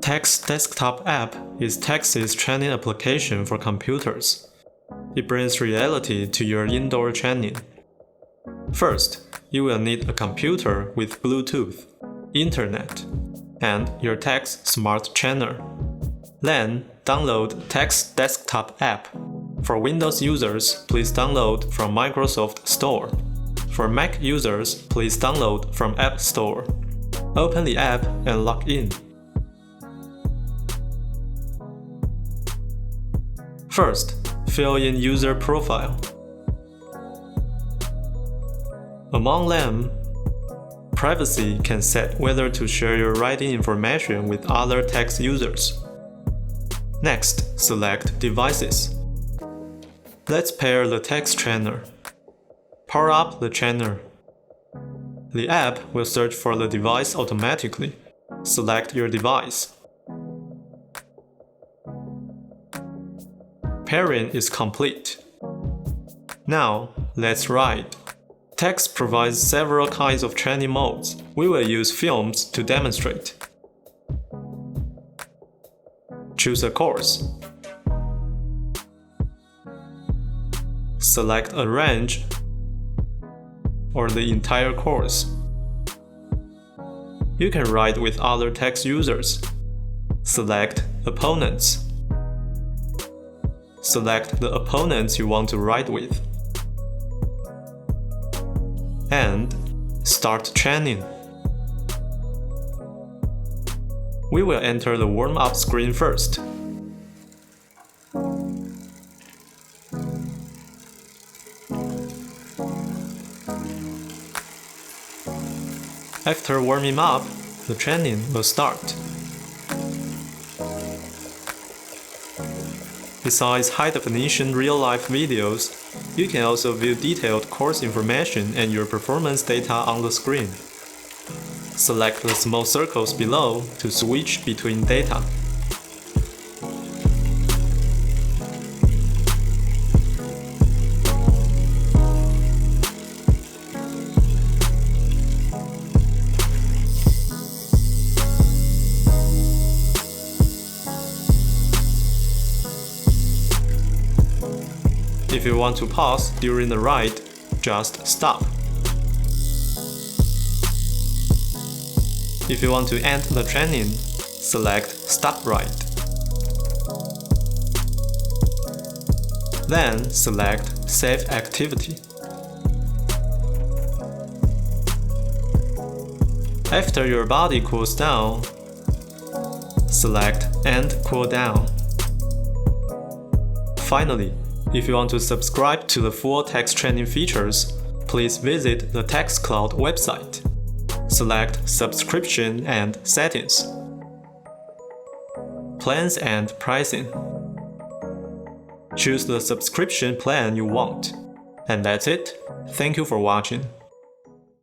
Tacx Desktop App is Tacx's training application for computers. It brings reality to your indoor training. First, you will need a computer with Bluetooth, Internet, and your Tacx Smart Trainer. Then, download Tacx Desktop App. For Windows users, please download from Microsoft Store. For Mac users, please download from App Store. Open the app and log in. First, fill in user profile. Among them, privacy can set whether to share your writing information with other Tacx users. Next, select Devices. Let's pair the Tacx Trainer. Power up the trainer. The app will search for the device automatically. Select your device. Pairing is complete. Now, let's write. Tacx provides several kinds of training modes. We will use films to demonstrate. Choose a course. Select Arrange or the entire course. You can write with other Tacx users. Select Opponents. Select the opponents you want to write with. And start training. We will enter the warm-up screen first. After warming up, the training will start. Besides high-definition real-life videos, you can also view detailed course information and your performance data on the screen. Select the small circles below to switch between data. If you want to pause during the ride, just stop. If you want to end the training, select Stop Ride. Then select Save Activity. After your body cools down, select End Cool Down. Finally, if you want to subscribe to the full Tacx training features, please visit the Tacx Cloud website. Select Subscription and Settings. Plans and Pricing. Choose the subscription plan you want. And that's it. Thank you for watching.